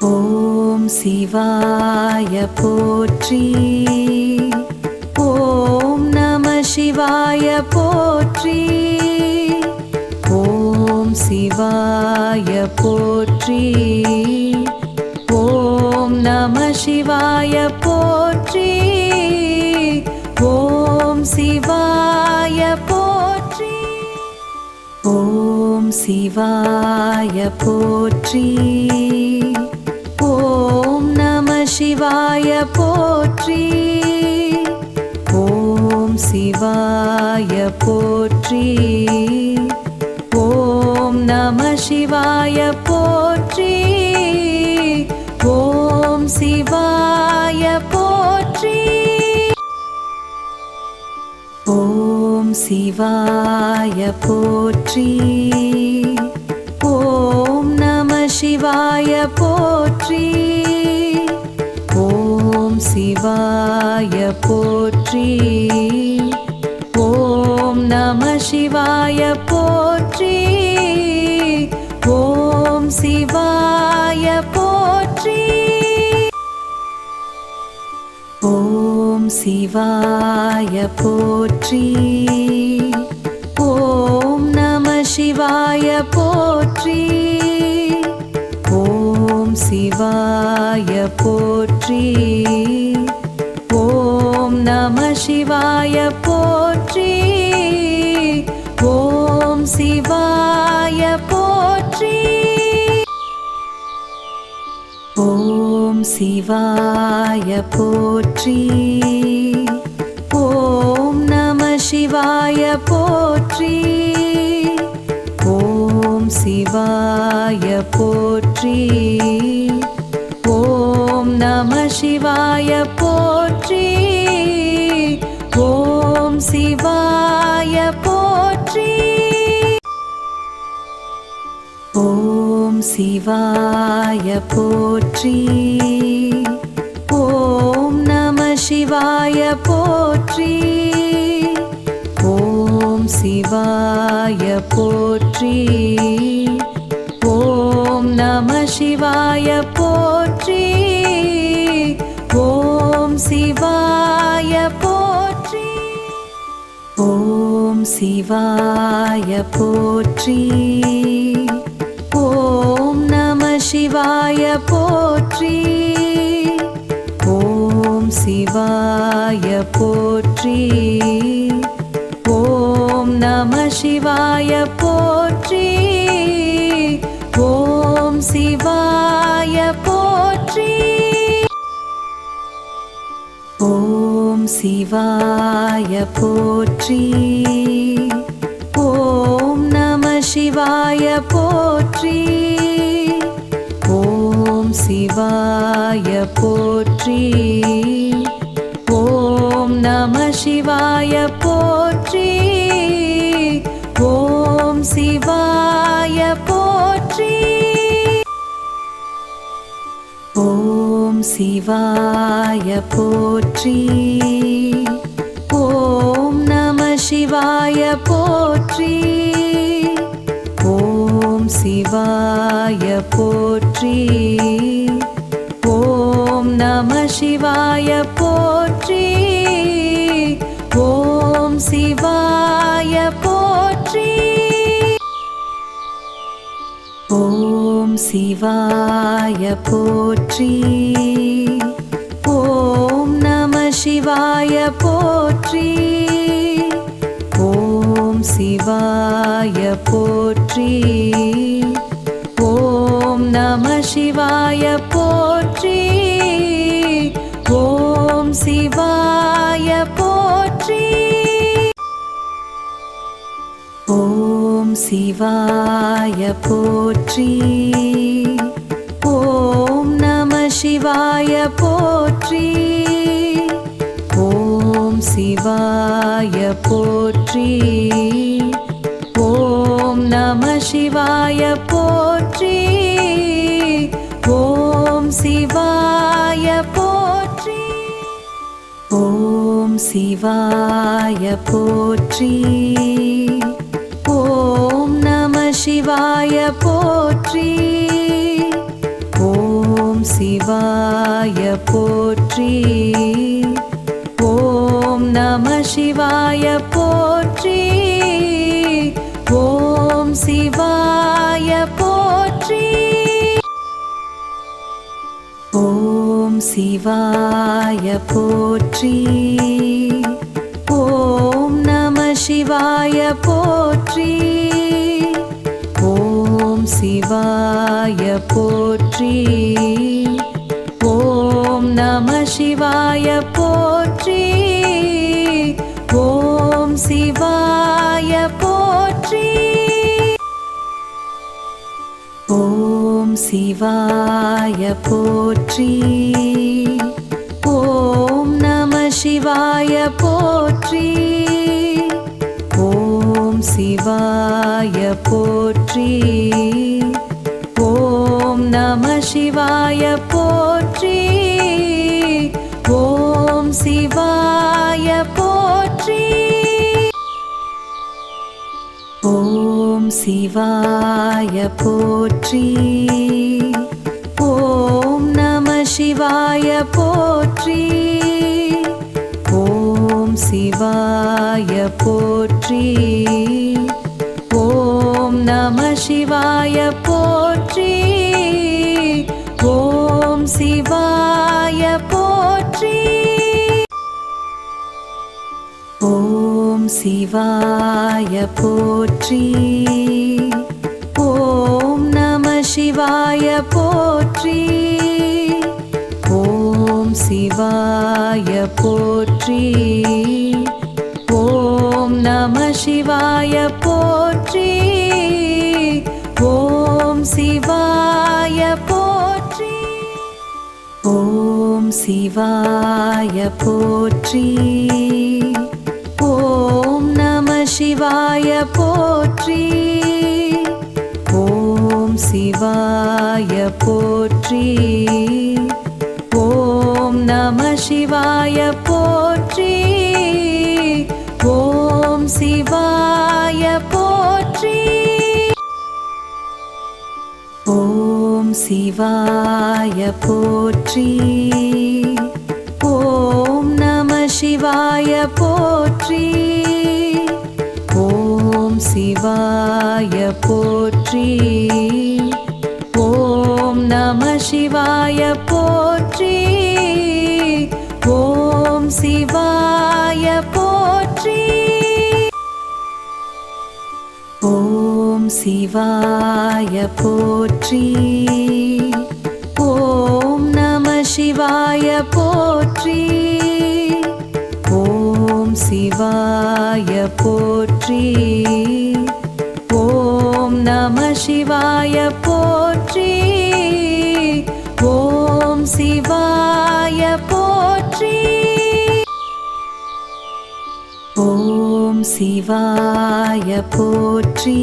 ஓம் சிவாய போற்றி. ஓம் நம சிவாய போற்றி. ஓம் சிவாய போற்றி. ஓம் நம சிவாய போற்றி. ஓம் சிவாய போற்றி. ஓம் சிவாய போற்றி. ஓம் நம சிவாய போற்றி. ஓம் சிவாய போற்றி. ஓம் நம சிவாய போற்றி. ஓம் சிவாய போற்றி. ஓம் சிவாய போற்றி. ஓம் நம சிவாய போற்றி. ஓம் சிவாய போற்றி. ஓம் நம சிவாய போற்றி. ஓம் சிவாய போற்றி. ஓம் சிவாய போற்றி. ஓம் நம சிவாய போற்றி. ஓம் சிவாய போற்றி. ஓம் நம சிவாய போற்றி. ஓம் சிவாய போற்றி. ஓம் சிவாய போற்றி. ஓம் நம சிவாய போற்றி. ஓம் சிவாய போற்றி. ஓம் நம சிவாய போற்றி. ஓம் சிவாய போற்றி. ஓம் சிவாய போற்றி. ஓம் நம சிவாய போற்றி. ஓம் சிவாய போற்றி. ஓம் நம சிவாய போற்றி. ஓம் சிவாய போற்றி. ஓம் சிவாய போற்றி. ஓம் நம சிவாய போற்றி. ஓம் சிவாய போற்றி. ஓம் நம சிவாய போற்றி. ஓம் சிவாய போற்றி. ஓம் சிவாய போற்றி. ஓம் நம சிவாய போற்றி. ஓம் சிவாய போற்றி. ஓம் நம சிவாய போற்றி. ஓம் சிவாய போற்றி. ஓம் சிவாய போற்றி. ஓம் நம சிவாய போற்றி. ஓம் சிவாய போற்றி. ஓம் நம சிவாய போற்றி. ஓம் சிவாய போற்றி. ஓம் சிவாய போற்றி. ஓம் நம சிவாய போற்றி. ஓம் சிவாய போற்றி. ஓம் நம சிவாய போற்றி. ஓம் சிவாய போற்றி. ஓம் சிவாய போற்றி. ஓம் நம சிவாய போற்றி. ஓம் சிவாய போற்றி. ஓம் நம சிவாய போற்றி. ஓம் சிவாய போற்றி. ஓம் சிவாய போற்றி. ஓம் நம சிவாய போற்றி. ஓம் சிவாய போற்றி. ஓம் நம சிவாய போற்றி. ஓம் சிவாய போற்றி. ஓம் சிவாய போற்றி. ஓம் நம சிவாய போற்றி. ஓம் சிவாய போற்றி. ஓம் நம சிவாய போற்றி. ஓம் சிவாய போற்றி. ஓம் சிவாய போற்றி. ஓம் நம சிவாய போற்றி. ஓம் சிவாய போற்றி. ஓம் நம சிவாய போற்றி. ஓம் சிவாய போற்றி. ஓம் சிவாய போற்றி. ஓம் நம சிவாய போற்றி. ஓம் சிவாய போற்றி. ஓம் நம சிவாய போற்றி. ஓம் சிவாய போற்றி. ஓம் சிவாய போற்றி. ஓம் நம சிவாய போற்றி. ஓம் சிவாய போற்றி. ஓம் நம சிவாய போற்றி. ஓம் சிவாய போற்றி. ஓம் சிவாய போற்றி. ஓம் நம சிவாய போற்றி. ஓம் சிவாய போற்றி. ஓம் நம சிவாய போற்றி. ஓம் சிவாய போற்றி. ஓம் சிவாய போற்றி. ஓம் நம சிவாய போற்றி. ஓம் சிவாய போற்றி. ஓம் நம சிவாய போற்றி. ஓம் சிவாய போற்றி. ஓம் சிவாய போற்றி. ஓம் நம சிவாய போற்றி. ஓம் சிவாய போற்றி. ஓம் நம சிவாய போற்றி. ஓம் சிவாய போற்றி. ஓம் சிவாய போற்றி.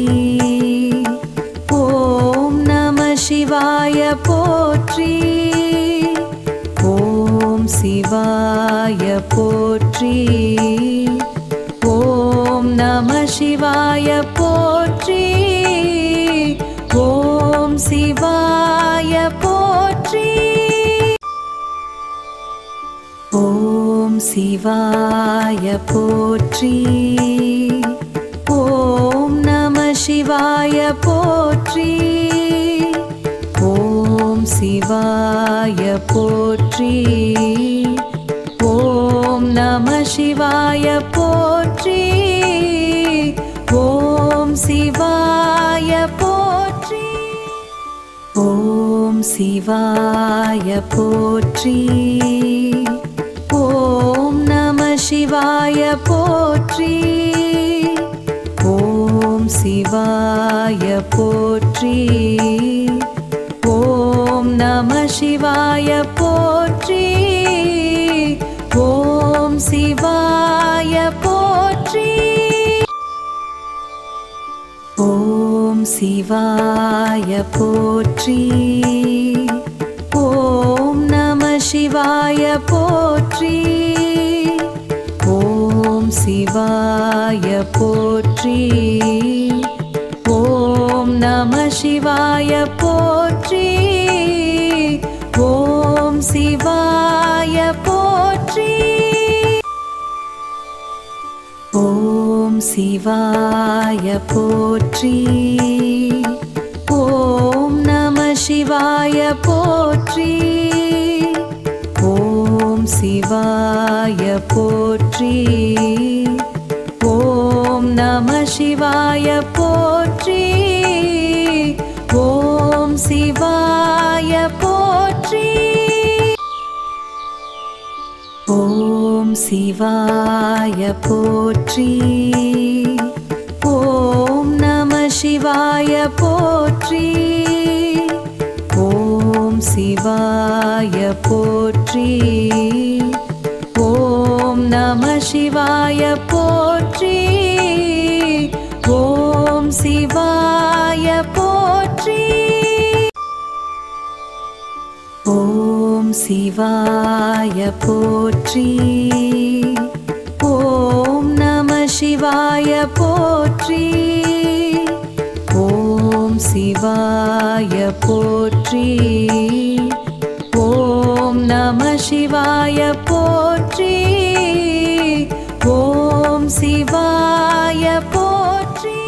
ஓம் நம சிவாய போற்றி. ஓம் சிவாய போற்றி. ஓம் நம சிவாய போற்றி. ஓம் சிவாய போற்றி. ஓம் சிவாய போற்றி. ஓம் நம சிவாய போற்றி. ஓம் சிவாய போற்றி. ஓம் நம சிவாய போற்றி. ஓம் சிவாய போற்றி. ஓம் சிவாய போற்றி. ஓம் நம சிவாய போற்றி. ஓம் சிவாய போற்றி. ஓம் நம சிவாய போற்றி. ஓம் சிவாய போற்றி. ஓம் சிவாய போற்றி. ஓம் நம சிவாய போற்றி. ஓம் சிவாய போற்றி. ஓம் நம சிவாய போற்றி. ஓம் சிவாய சிவாய போற்றி. ஓம் நம சிவாய போற்றி. ஓம் சிவாய போற்றி. ஓம் நம சிவாய போற்றி. ஓம் சிவாய போற்றி. ஓம் சிவாய போற்றி. ஓம் நம சிவாய போற்றி. ஓம் சிவாய போற்றி. ஓம் நம சிவாய போற்றி. ஓம் சிவாய போற்றி. ஓம் சிவாய போற்றி. ஓம் நம சிவாய போற்றி. ஓம் சிவாய போற்றி. ஓம் நம சிவாய போற்றி. ஓம் சிவாய போற்றி.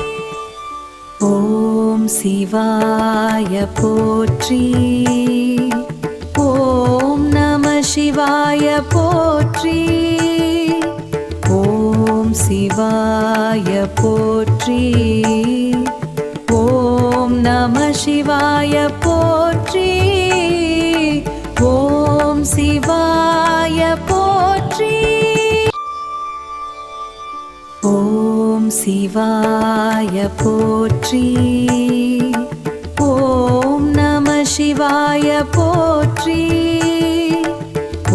ஓம் சிவாய போற்றி. ஓம் நம சிவாய போற்றி. ஓம் சிவாய போற்றி. ஓம் நம சிவாய போற்றி. ஓம் சிவாய போற்றி. ஓம் சிவாய போற்றி. ஓம் நம சிவாய போற்றி.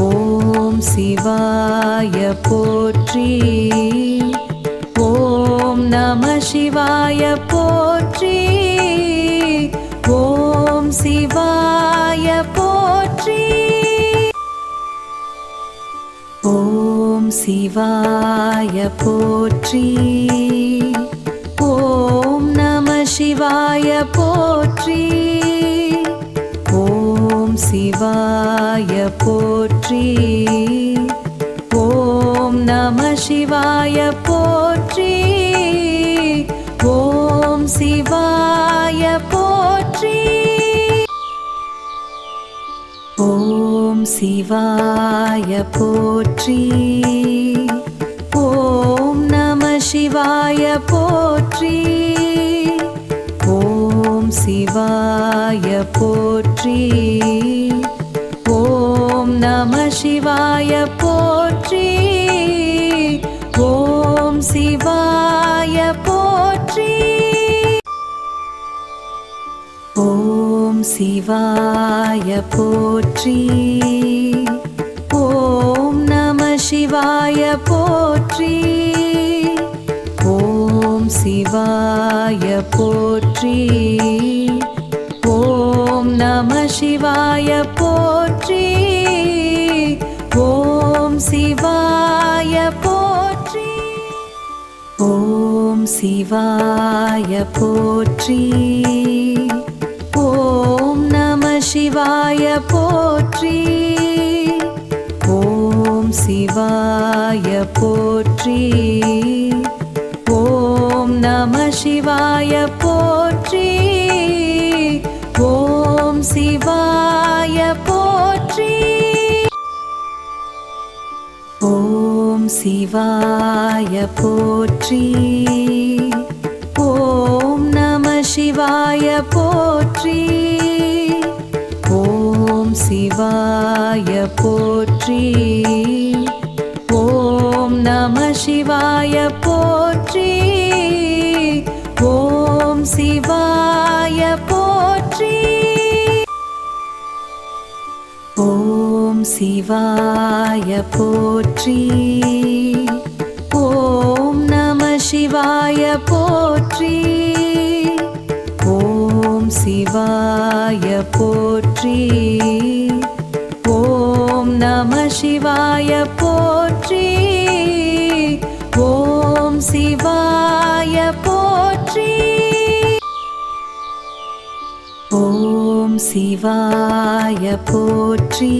ஓம் சிவாய போற்றி. ஓம் நம சிவாய போற்றி. ஓம் சிவாய போற்றி. ஓம் சிவாய போற்றி. ஓம் நம சிவாய போற்றி. ஓம் சிவாய போற்றி. ஓம் நம சிவாய போற்றி. ஓம் சிவாய போற்றி. ஓம் சிவாய போற்றி. ஓம் நம சிவாய போற்றி. ஓம் சிவாய போற்றி. ஓம் நம சிவாய போற்றி. ஓம் சிவாய போற்றி. ஓம் சிவாய போற்றி. ஓம் நம சிவாய போற்றி. ஓம் சிவாய போற்றி. ஓம் நம சிவாய போற்றி. ஓம் சிவாய போற்றி. ஓம் சிவாய போற்றி. ஓம் நம சிவாய போற்றி. ஓம் சிவாய போற்றி. ஓம் நம சிவாய போற்றி. ஓம் சிவாய போற்றி. ஓம் சிவாய போற்றி. ஓம் நம சிவாய போற்றி. ஓம் சிவாய போற்றி. ஓம் நம சிவாய போற்றி. ஓம் சிவாய போற்றி. ஓம் சிவாய போற்றி. ஓம் நம சிவாய போற்றி. ஓம் சிவாய போற்றி. ஓம் நம சிவாய போற்றி. ஓம் சிவாய போற்றி. ஓம் சிவாய போற்றி.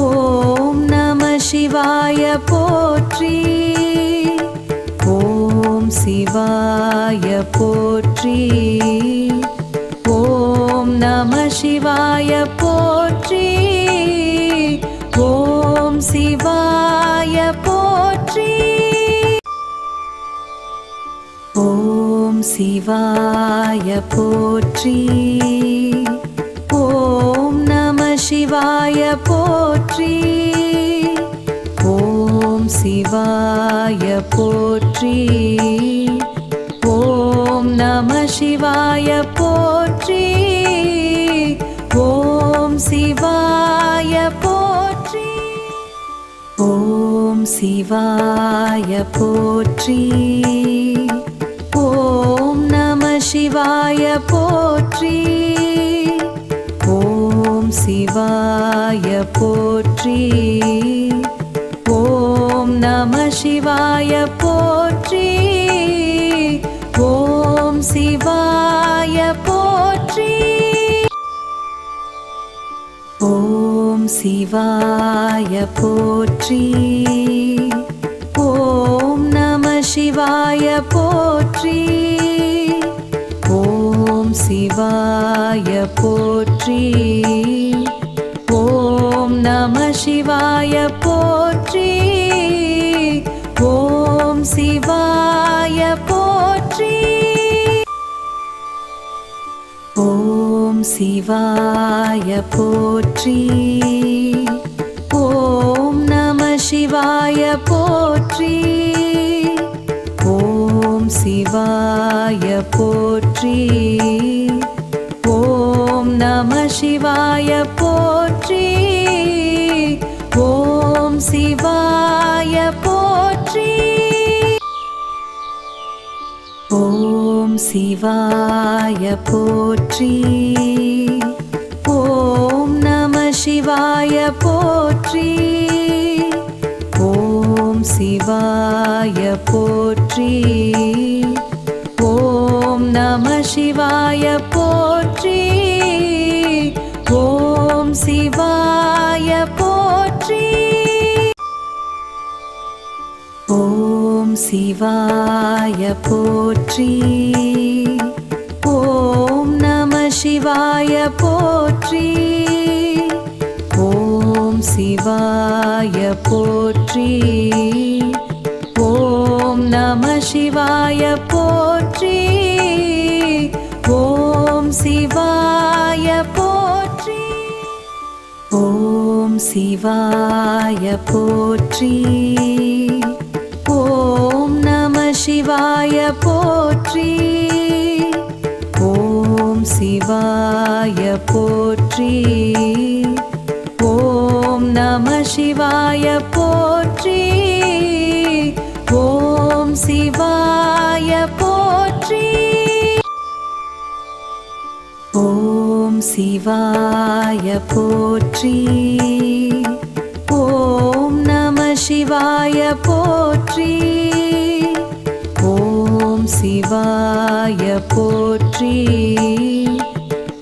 ஓம் நம சிவாய போற்றி. சிவாய போற்றி. ஓம் நம சிவாய போற்றி. ஓம் சிவாய போற்றி. ஓம் சிவாய போற்றி. ஓம் நம சிவாய போற்றி. ஓம் சிவாய போற்றி. ஓம் நம சிவாய போற்றி. ஓம் சிவாய போற்றி. ஓம் சிவாய போற்றி. ஓம் நம சிவாய போற்றி. ஓம் சிவாய போற்றி. ஓம் நம சிவாய போற்றி. ஓம் சிவாய போற்றி. ஓம் சிவாய போற்றி. ஓம் நம சிவாய போற்றி. ஓம் சிவாய போற்றி. ஓம் நம சிவாய போற்றி. ஓம் சிவாய போற்றி. ஓம் சிவாய போற்றி. ஓம் நம சிவாய போற்றி. ஓம் சிவாய போற்றி. ஓம் நம சிவாய போற்றி. ஓம் சிவாய போற்றி. ஓம் சிவாய போற்றி. ஓம் நம சிவாய போற்றி. ஓம் சிவாய போற்றி. ஓம் நம சிவாய போற்றி. ஓம் சிவாய போற்றி. ஓம் சிவாய போற்றி. ஓம் நம சிவாய போற்றி. ஓம் சிவாய போற்றி. ஓம் நம சிவாய போற்றி. ஓம் சிவாய போற்றி. ஓம் சிவாய போற்றி. ஓம் நம சிவாய போற்றி. ஓம் சிவாய போற்றி. ஓம் நம சிவாய போற்றி. ஓம் சிவாய போற்றி. ஓம் சிவாய போற்றி. ஓம் நம சிவாய போற்றி. ஓம் சிவாய போற்றி.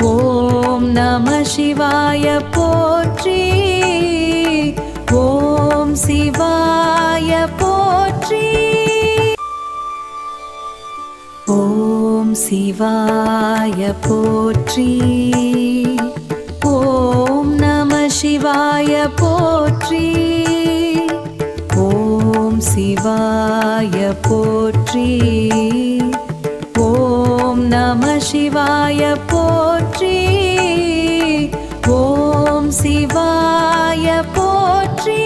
ஓம் நம சிவாய போற்றி. ஓம் சிவாய போற்றி. ஓம் சிவாய போற்றி. ஓம் நம சிவாய போற்றி. ஓம் சிவாய போற்றி. ஓம் நம சிவாய போற்றி. ஓம் சிவாய போற்றி.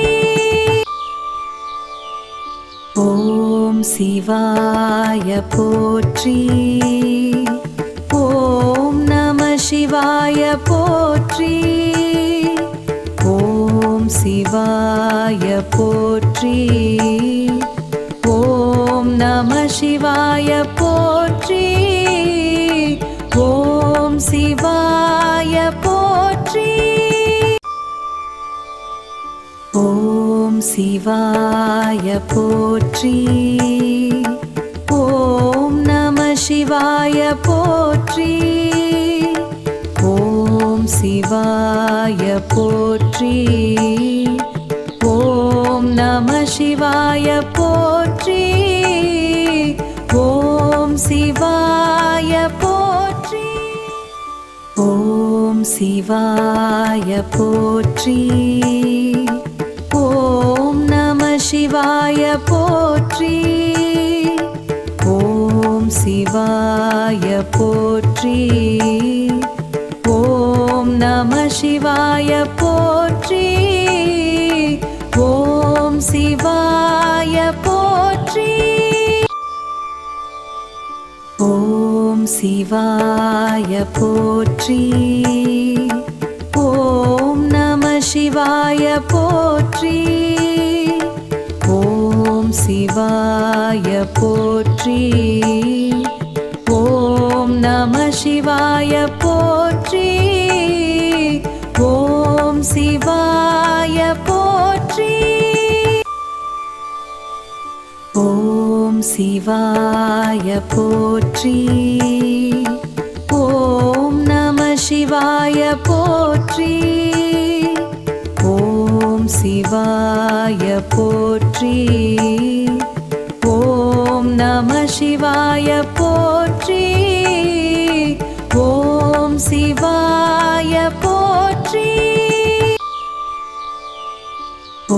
ஓம் சிவாய போற்றி. ஓம் நம சிவாய போற்றி. ஓம் சிவாய போற்றி. ஓம் நம சிவாய போற்றி. ஓம் சிவாய போற்றி. ஓம் சிவாய போற்றி. ஓம் நம சிவாய போற்றி. ஓம் சிவாய போற்றி. ஓம் நம சிவாய போற்றி. ஓம் சிவாய போற்றி. ஓம் நம சிவாய போற்றி. ஓம் சிவாய போற்றி. ஓம் நம சிவாய போற்றி. ஓம் சிவாய போற்றி. ஓம் சிவாய போற்றி. ஓம் நம சிவாய போற்றி. ஓம் சிவாய போற்றி. ஓம் நம சிவாய போற்றி. ஓம் சிவாய போற்றி. ஓம் சிவாய போற்றி. ஓம் நம சிவாய போற்றி. ஓம் சிவாய போற்றி. ஓம் நம சிவாய போற்றி. ஓம் சிவாய போற்றி.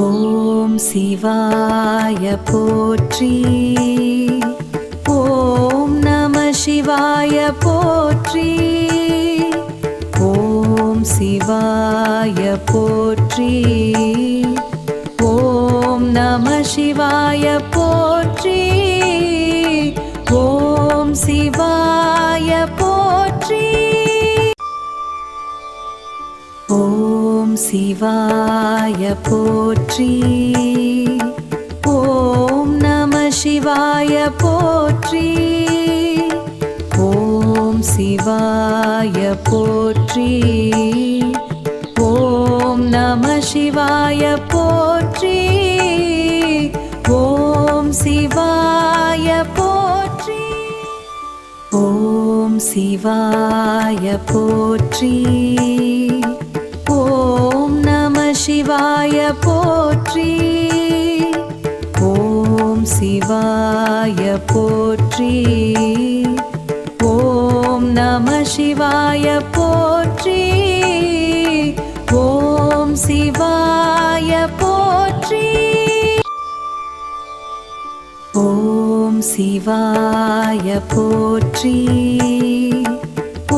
ஓம் சிவாய போற்றி. ஓம் நம சிவாய போற்றி. ஓம் சிவாய போற்றி. ஓம் நம சிவாய போற்றி. ஓம் சிவாய போற்றி. ஓம் சிவாய போற்றி. ஓம் நம சிவாய போற்றி. ஓம் சிவாய போற்றி. ஓம் நம சிவாய போற்றி. ஓம் சிவாய போற்றி. ஓம் சிவாய போற்றி. ஓம் நம சிவாய போற்றி. ஓம் சிவாய போற்றி. ஓம் நம சிவாய போற்றி. ஓம் சிவாய போற்றி. ஓம் சிவாய போற்றி.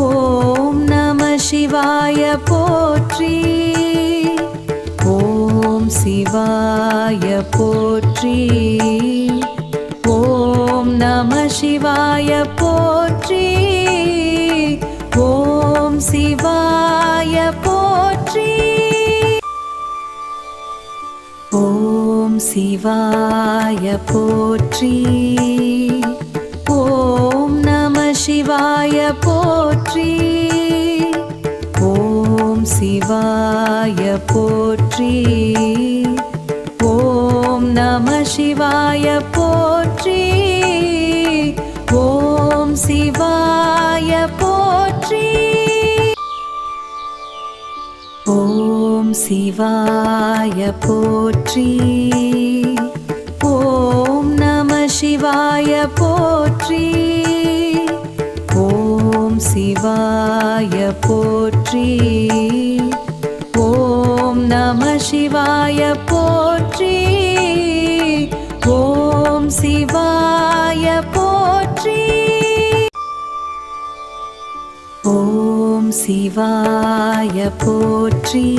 ஓம் நம சிவாய போற்றி. ஓம் சிவாய போற்றி. ஓம் நம சிவாய போற்றி. ஓம் சிவாய போற்றி. ஓம் சிவாய போற்றி. ஓம் நம சிவாய போற்றி. ஓம் சிவாய போற்றி. ஓம் நம சிவாய போற்றி. ஓம் சிவாய போற்றி. ஓம் சிவாய போற்றி. ஓம் நம சிவாய போற்றி. ஓம் சிவாய போற்றி. ஓம் நம சிவாய போற்றி. ஓம் சிவாய போற்றி. ஓம் சிவாய போற்றி.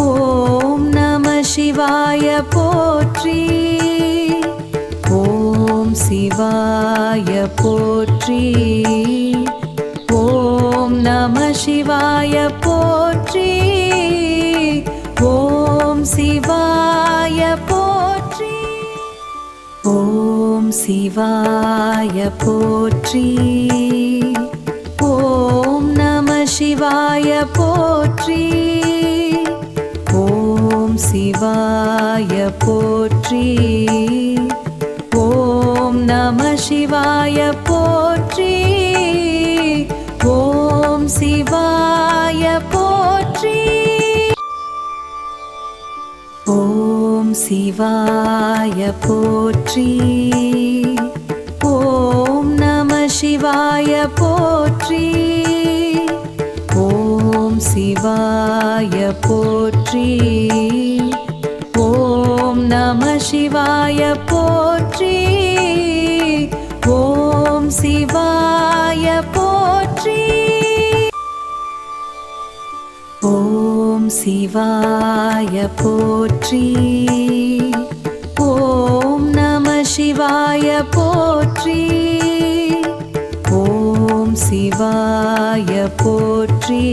ஓம் நம சிவாய போற்றி. ஓம் சிவாய போற்றி. ஓம் நம சிவாய போற்றி. ஓம் சிவாய போற்றி. ஓம் சிவாய போற்றி. ஓம் நம சிவாய போற்றி. ஓம் சிவாய போற்றி. ஓம் நம சிவாய போற்றி. ஓம் சிவாய போற்றி. ஓம் சிவாய போற்றி. ஓம் நம சிவாய போற்றி. சிவாய போற்றி. ஓம் நம சிவாய போற்றி. ஓம் சிவாய போற்றி. ஓம் சிவாய போற்றி. ஓம் நம சிவாய போற்றி. ஓம் சிவாய போற்றி.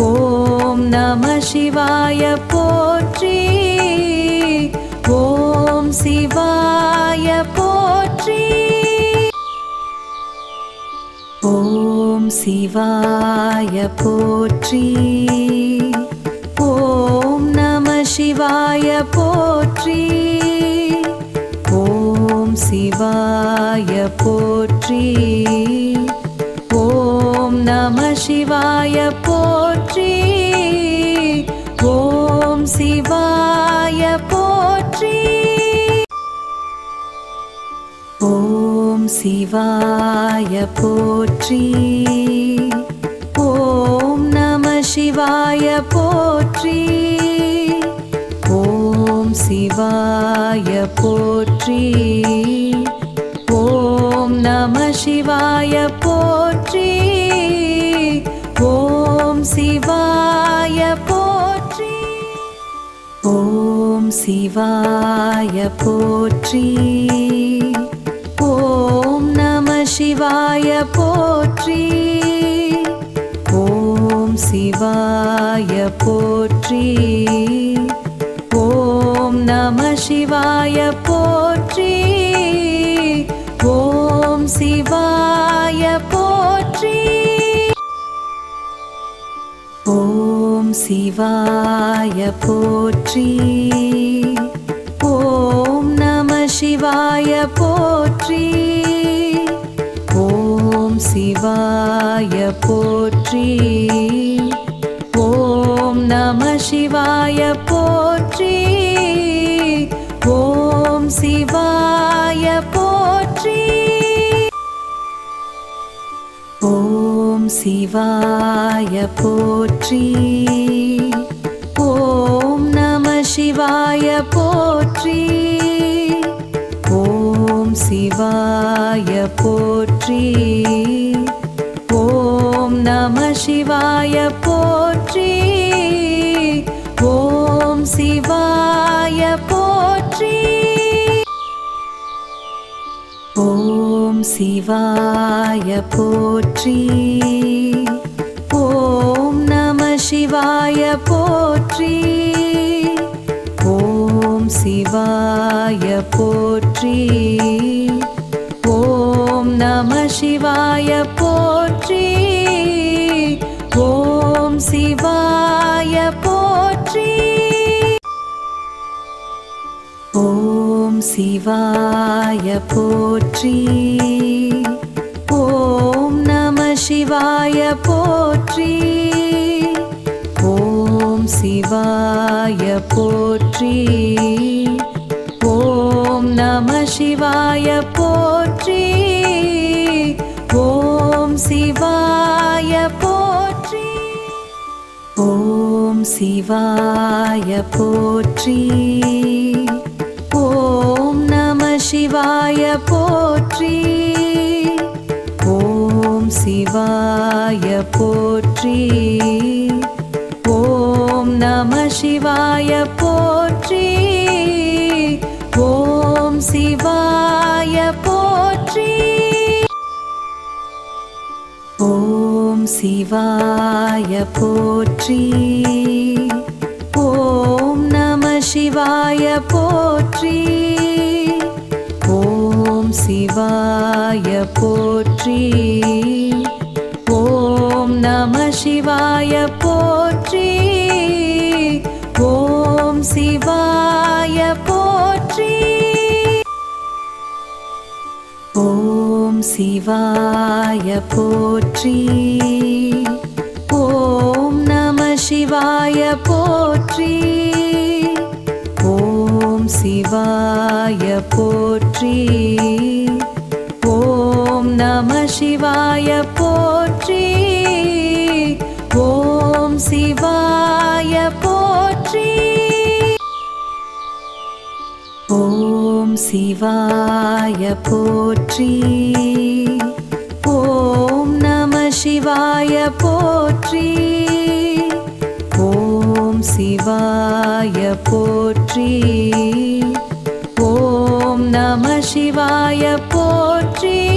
ஓம் நம சிவாய போற்றி. ஓம் சிவாய போற்றி. ஓம் சிவாய போற்றி. ஓம் நம சிவாய போற்றி. ஓம் சிவாய போற்றி. ஓம் நம சிவாய போற்றி. ஓம் சிவாய போற்றி. ஓம் சிவாய போற்றி. ஓம் நம சிவாய போற்றி. ஓம் சிவாய போற்றி. ஓம் நம சிவாய போற்றி. ஓம் சிவாய போற்றி. ஓம் சிவாய போற்றி. ஓம் நம சிவாய போற்றி. ஓம் சிவாய போற்றி. ஓம் நம சிவாய போற்றி. ஓம் சிவாய போற்றி. ஓம் சிவாய போற்றி. ஓம் நம சிவாய போற்றி. ஓம் சிவாய போற்றி. ஓம் நம சிவாய போற்றி. ஓம் சிவாய போற்றி. ஓம் சிவாய போற்றி. ஓம் நம சிவாய போற்றி. ஓம் சிவாய போற்றி. ஓம் நம சிவாய போற்றி. ஓம் சிவாய போற்றி. ஓம் சிவாய போற்றி. ஓம் நம சிவாய போற்றி. ஓம் சிவாய போற்றி. ஓம் நம சிவாய போற்றி. ஓம் சிவாய போற்றி. ஓம் சிவாய போற்றி. ஓம் நம சிவாய போற்றி. ஓம் சிவாய போற்றி. ஓம் நம சிவாய போற்றி. ஓம் சிவாய போற்றி. ஓம் சிவாய போற்றி. ஓம் நம சிவாய போற்றி. ஓம் சிவாய போற்றி. ஓம் நம சிவாய போற்றி. ஓம் சிவாய போற்றி. ஓம் சிவாய போற்றி. ஓம் நம சிவாய போற்றி. ஓம் சிவாய போற்றி. ஓம் நம சிவாய போற்றி. ஓம் சிவாய போற்றி. ஓம் சிவாய போற்றி. ஓம் நம சிவாய போற்றி. ஓம் சிவாய போற்றி. ஓம் நம சிவாய போற்றி. ஓம் ஓம் சிவாய போற்றி. ஓம் நம சிவாய போற்றி. ஓம் சிவாய போற்றி. ஓம் நம சிவாய போற்றி.